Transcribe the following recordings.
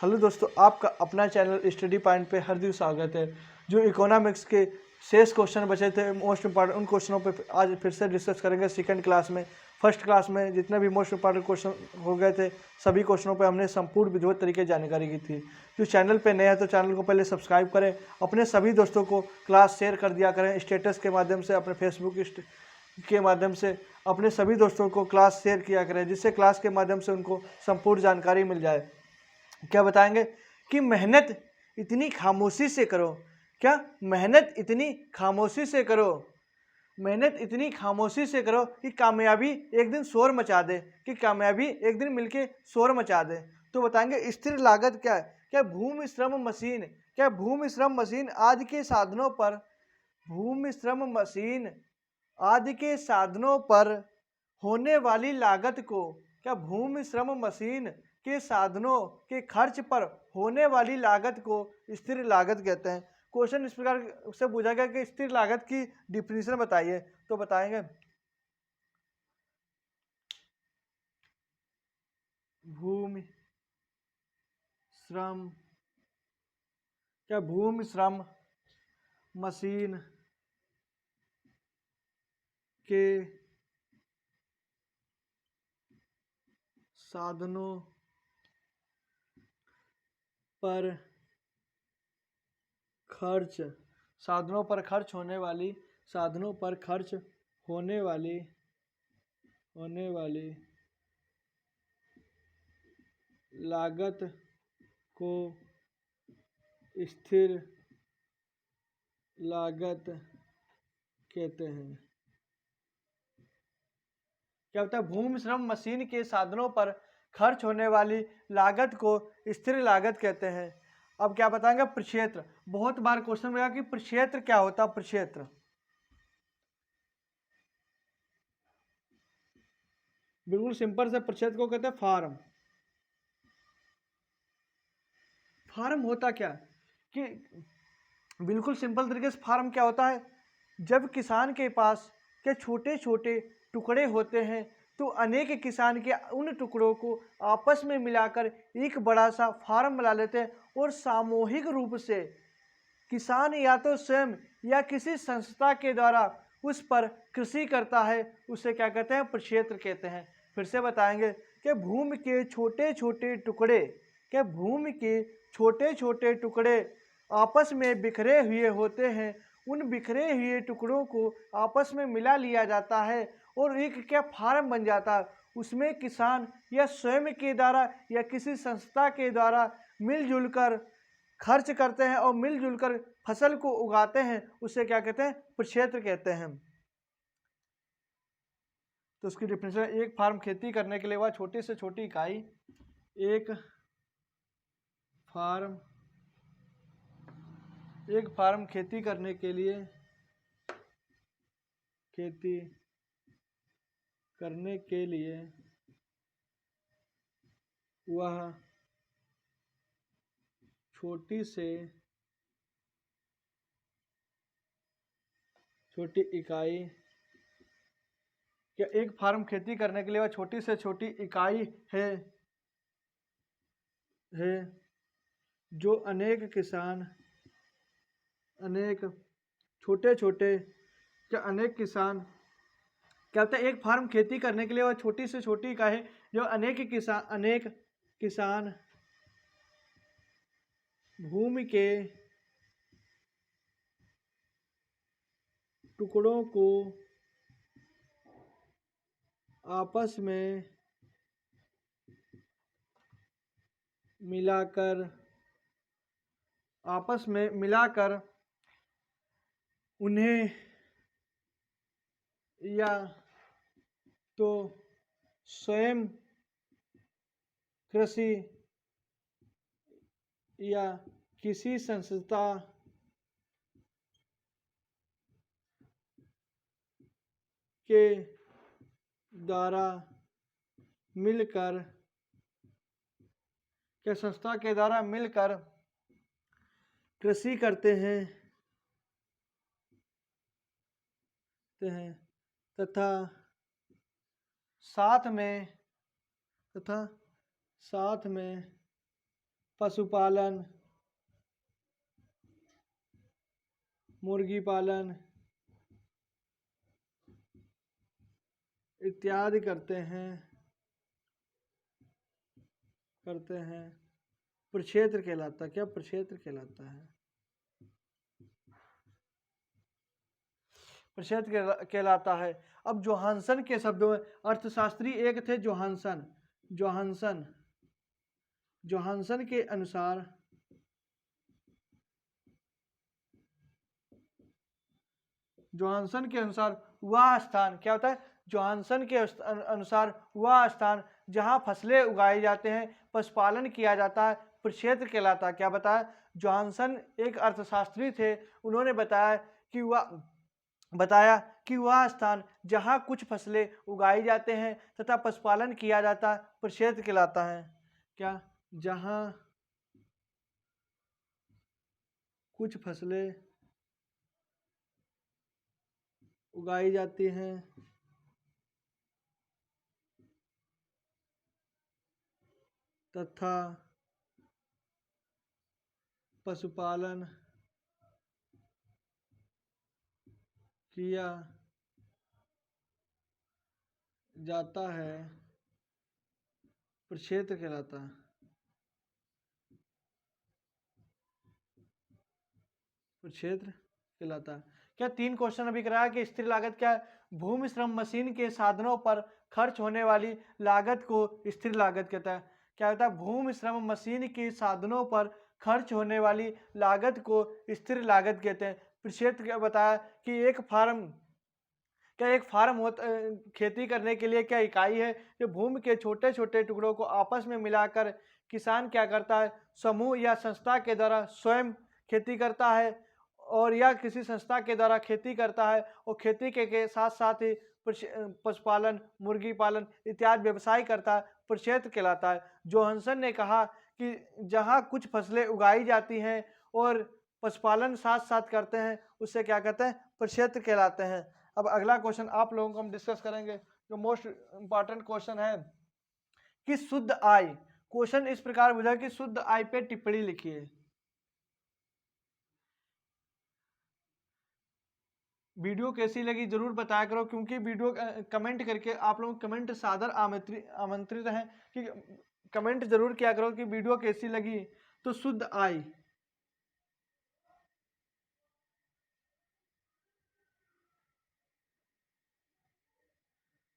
Hello दोस्तों, आपका अपना चैनल स्टडी पॉइंट पे हार्दिक स्वागत है। जो इकोनॉमिक्स के शेष क्वेश्चन बचे थे मोस्ट इंपॉर्टेंट, उन क्वेश्चनों पे आज फिर से डिस्कस करेंगे सेकंड क्लास में। फर्स्ट क्लास में जितने भी मोस्ट इंपॉर्टेंट क्वेश्चन हो गए थे, सभी क्वेश्चनों पे हमने संपूर्ण विधिवत तरीके से जानकारी की थी। जो चैनल पे नया है तो चैनल को पहले सब्सक्राइब करें, अपने सभी दोस्तों को क्लास शेयर कर दिया करें, स्टेटस के माध्यम से, अपने फेसबुक के माध्यम से अपने सभी दोस्तों को क्लास शेयर किया करें, जिससे क्लास के माध्यम से उनको संपूर्ण जानकारी मिल जाए। क्या बताएंगे कि मेहनत इतनी खामोशी से करो। क्या? मेहनत इतनी खामोशी से करो, मेहनत इतनी खामोशी से करो कि कामयाबी एक दिन शोर मचा दे, कि कामयाबी एक दिन मिलके शोर मचा दे। तो बताएंगे स्थिर लागत क्या है? क्या भूमि श्रम मशीन, क्या भूमि श्रम मशीन आदि के साधनों पर, भूमि श्रम मशीन आदि के साधनों पर होने वाली लागत को, क्या भूमि श्रम मशीन के साधनों के खर्च पर होने वाली लागत को स्थिर लागत कहते हैं। क्वेश्चन इस प्रकार से पूछा गया कि स्थिर लागत की डिफिनीशन बताइए, तो बताएंगे भूमि श्रम, क्या भूमि श्रम मशीन के साधनों पर खर्च, साधनों पर खर्च होने वाली, साधनों पर खर्च होने वाली लागत को स्थिर लागत कहते हैं। क्या होता है? भूमि श्रम मशीन के साधनों पर खर्च होने वाली लागत को स्थिर लागत कहते हैं। अब क्या बताएंगे? प्रक्षेत्र। बहुत बार क्वेश्चन में कि प्रक्षेत्र क्या होता है? प्रक्षेत्र बिल्कुल सिंपल से, प्रक्षेत्र को कहते हैं फार्म। फार्म होता क्या कि बिल्कुल सिंपल तरीके से फार्म क्या होता है? जब किसान के पास के छोटे छोटे टुकड़े होते हैं तो अनेक किसान के उन टुकड़ों को आपस में मिलाकर एक बड़ा सा फार्म बना लेते हैं और सामूहिक रूप से किसान या तो स्वयं या किसी संस्था के द्वारा उस पर कृषि करता है। उसे क्या कहते हैं? प्रक्षेत्र कहते हैं। फिर से बताएंगे कि भूमि के छोटे छोटे टुकड़े, क्या भूमि के छोटे छोटे टुकड़े आपस में बिखरे हुए होते हैं। उन बिखरे हुए टुकड़ों को आपस में मिला लिया जाता है और एक क्या फार्म बन जाता है। उसमें किसान या स्वयं के द्वारा या किसी संस्था के द्वारा मिलजुल कर खर्च करते हैं और मिलजुल कर फसल को उगाते हैं। उसे क्या कहते हैं? प्रक्षेत्र कहते हैं। तो उसकी डिफिनेशन, एक फार्म खेती करने के लिए वह छोटी से छोटी इकाई, एक फार्म, एक फार्म खेती करने के लिए, खेती करने के लिए वह छोटी से छोटी इकाई, क्या एक फार्म खेती करने के लिए वह छोटी से छोटी इकाई है जो अनेक किसान, अनेक छोटे छोटे, क्या अनेक किसान, क्या होता है? एक फार्म खेती करने के लिए वह छोटी से छोटी इकाई है जो अनेक किसान भूमि के टुकड़ों को आपस में मिलाकर उन्हें या तो स्वयं कृषि या किसी संस्था के द्वारा मिलकर, क्या संस्था के द्वारा मिलकर कृषि करते हैं तथा साथ में पशुपालन, मुर्गी पालन इत्यादि करते हैं। प्रक्षेत्र कहलाता है। क्या प्रक्षेत्र कहलाता है? प्रक्षेत्र कहलाता है। अब जोहानसन के शब्दों में अर्थशास्त्री एक थे जोहानसन। जोहानसन के अनुसार वह स्थान क्या होता है? जोहानसन के अनुसार वह स्थान जहां फसलें उगाई जाते हैं, पशुपालन किया जाता है, प्रक्षेत्र कहलाता है। क्या बताया? जोहानसन एक अर्थशास्त्री थे। उन्होंने बताया कि वह स्थान जहां कुछ फसलें उगाई जाते हैं तथा पशुपालन किया जाता है, प्रक्षेत्र कहलाता है। क्या? जहां कुछ फसलें उगाई जाती हैं तथा पशुपालन किया जाता है, प्रक्षेत्र कहलाता है। प्रक्षेत्र कहलाता है। क्या 3 क्वेश्चन अभी कराया कि स्थिर लागत क्या है? भूमि श्रम मशीन के साधनों पर खर्च होने वाली लागत को स्थिर लागत कहता है। क्या होता है? भूमि श्रम मशीन के साधनों पर खर्च होने वाली लागत को स्थिर लागत कहते हैं। प्रक्षेत्र क्या बताया कि एक फार्म खेती करने के लिए क्या इकाई है? जो भूमि के छोटे छोटे टुकड़ों को आपस में मिलाकर किसान क्या करता है? समूह या संस्था के द्वारा स्वयं खेती करता है और या किसी संस्था के द्वारा खेती करता है और खेती के साथ साथ ही पशुपालन, मुर्गी पालन इत्यादि व्यवसाय करता है, प्रक्षेत्र कहलाता है। जोहानसन ने कहा कि जहां कुछ फसलें उगाई जाती हैं और पशुपालन साथ साथ करते हैं, उससे क्या कहते हैं? प्रक्षेत्र कहलाते हैं। अब अगला क्वेश्चन आप लोगों को हम डिस्कस करेंगे, जो मोस्ट इंपॉर्टेंट क्वेश्चन है कि शुद्ध आय। क्वेश्चन इस प्रकार बुझा कि शुद्ध आय पे टिप्पणी लिखिए। वीडियो कैसी लगी जरूर बताया करो, क्योंकि वीडियो कमेंट करके आप लोग कमेंट सादर आमंत्रित हैं कि कमेंट जरूर किया करो कि वीडियो कैसी लगी। तो शुद्ध आय,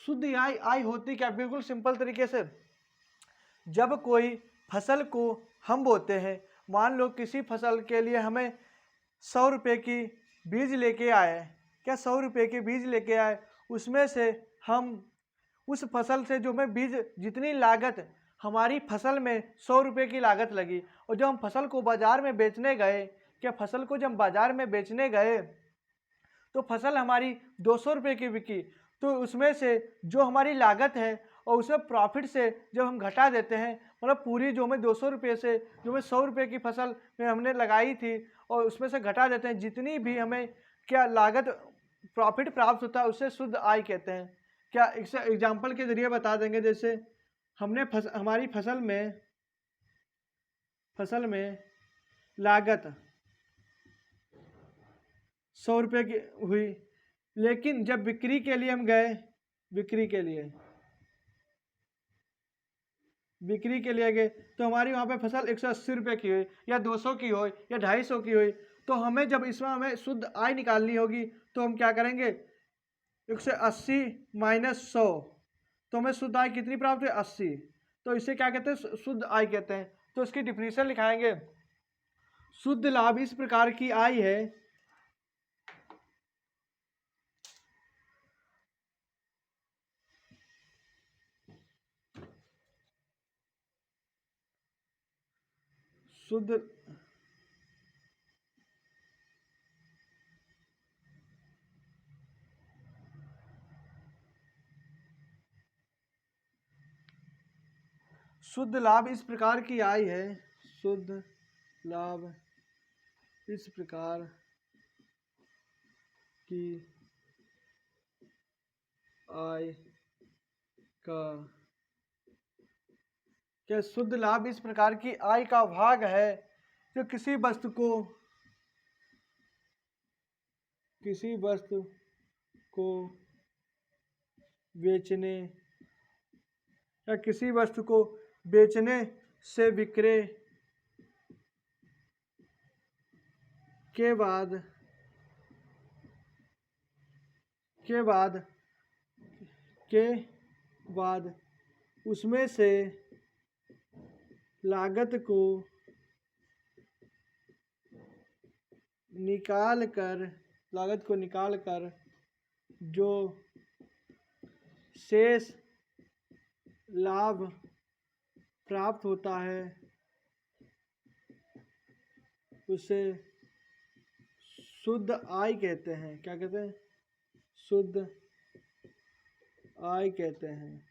शुद्ध आय होती क्या? बिल्कुल सिंपल तरीके से, जब कोई फसल को हम बोते हैं, मान लो किसी फसल के लिए हमें 100 रुपये की बीज लेके आए। क्या 100 रुपये के बीज लेके आए? उसमें से हम उस फसल से जो हमें बीज, जितनी लागत हमारी फसल में 100 रुपये की लागत लगी, और जब हम फसल को बाजार में बेचने गए, क्या फसल को जब बाजार में बेचने गए तो फसल हमारी 200 रुपये की बिकी, तो उसमें से जो हमारी लागत है और उसमें प्रॉफिट से जब हम घटा देते हैं, मतलब पूरी जो हमें 200 रुपये से जो हमें 100 रुपये की फसल में हमने लगाई थी और उसमें से घटा देते हैं, जितनी भी हमें क्या लागत प्रॉफिट प्राप्त होता है, उससे शुद्ध आय कहते हैं। क्या इसे एग्जाम्पल के जरिए बता देंगे? जैसे हमने हमारी फसल में लागत 100 रुपये की हुई, लेकिन जब बिक्री के लिए हम गए, बिक्री के लिए गए तो हमारी वहाँ पे फसल 180 रुपये की हुई या 200 की हो या 250 की हुई, तो हमें जब इसमें हमें शुद्ध आय निकालनी होगी तो हम क्या करेंगे? 180 माइनस 100, तो हमें शुद्ध आय कितनी प्राप्त हुई? 80। तो इसे क्या कहते हैं? शुद्ध आय कहते हैं। तो इसकी डिफिनीशन लिखाएंगे। शुद्ध लाभ इस प्रकार की आय है शुद्ध लाभ इस प्रकार की आय है, शुद्ध लाभ इस प्रकार की आय का क्या शुद्ध लाभ इस प्रकार की आय का भाग है जो किसी वस्तु को बेचने या किसी वस्तु को बेचने से विक्रय के बाद उसमें से लागत को निकाल कर जो शेष लाभ प्राप्त होता है उसे शुद्ध आय कहते हैं। क्या कहते हैं? शुद्ध आय कहते हैं।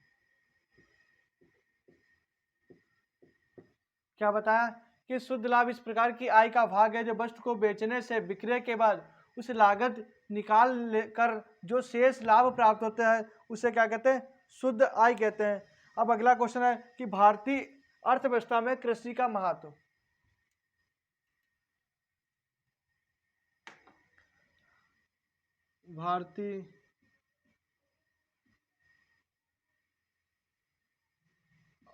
क्या बताया कि शुद्ध लाभ इस प्रकार की आय का भाग है जो वस्तु को बेचने से विक्रय के बाद उस लागत निकाल कर जो शेष लाभ प्राप्त होता है उसे क्या कहते हैं? शुद्ध आय कहते हैं। अब अगला क्वेश्चन है कि भारतीय अर्थव्यवस्था में कृषि का महत्व। भारतीय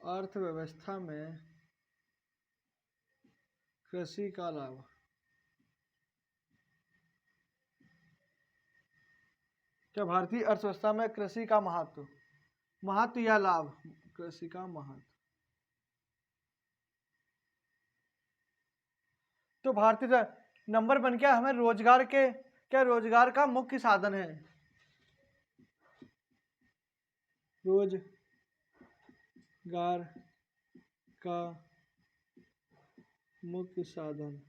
अर्थव्यवस्था में कृषि का लाभ। क्या भारतीय अर्थव्यवस्था में कृषि का महत्व या लाभ? कृषि का महत्व। तो भारतीय नंबर बन गया हमें रोजगार का मुख्य साधन है। रोजगार का मुख्य साधन।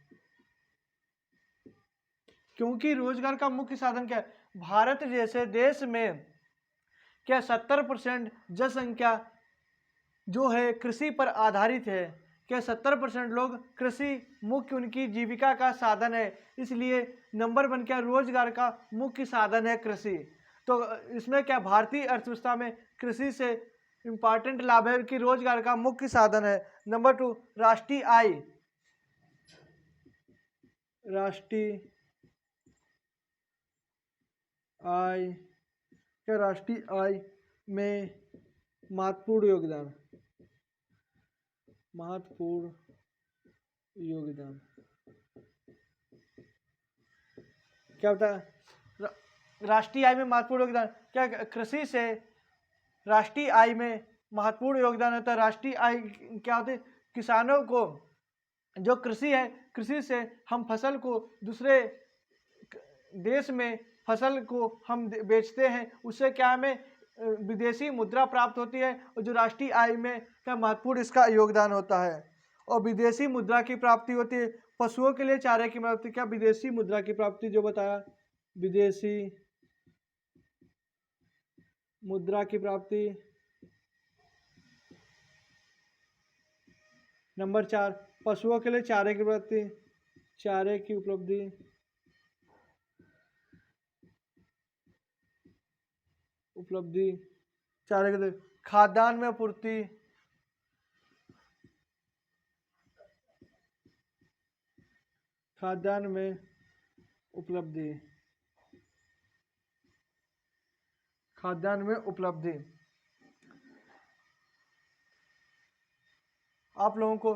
क्योंकि रोजगार का मुख्य साधन क्या है? भारत जैसे देश में क्या 70% जनसंख्या जो है कृषि पर आधारित है। क्या 70% लोग कृषि मुख्य उनकी जीविका का साधन है। इसलिए नंबर वन क्या रोजगार का मुख्य साधन है कृषि। तो इसमें क्या भारतीय अर्थव्यवस्था में कृषि से इंपॉर्टेंट लाभ है कि रोजगार का मुख्य साधन है। नंबर टू राष्ट्रीय आय। राष्ट्रीय आय क्या राष्ट्रीय आय में महत्वपूर्ण योगदान। क्या होता है? राष्ट्रीय आय में महत्वपूर्ण योगदान। क्या कृषि से राष्ट्रीय आय में महत्वपूर्ण योगदान होता है। राष्ट्रीय आय क्या होती है? किसानों को जो कृषि है, कृषि से हम फसल को दूसरे देश में फसल को हम बेचते हैं, उससे क्या हमें विदेशी मुद्रा प्राप्त होती है और जो राष्ट्रीय आय में क्या महत्वपूर्ण इसका योगदान होता है। और विदेशी मुद्रा की प्राप्ति होती है। पशुओं के लिए चारे की प्राप्ति। क्या विदेशी मुद्रा की प्राप्ति जो बताया, विदेशी मुद्रा की प्राप्ति। नंबर 4 पशुओं के लिए चारे की प्राप्ति, चारे की उपलब्धि। चारे के लिए खाद्यान्न में पूर्ति। खाद्यान्न में उपलब्धि। आप लोगों को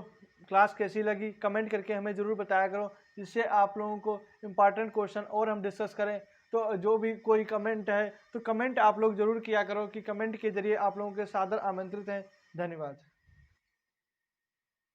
क्लास कैसी लगी कमेंट करके हमें ज़रूर बताया करो, जिससे आप लोगों को इम्पॉर्टेंट क्वेश्चन और हम डिस्कस करें। तो जो भी कोई कमेंट है तो कमेंट आप लोग ज़रूर किया करो कि कमेंट के जरिए आप लोगों के सादर आमंत्रित हैं। धन्यवाद।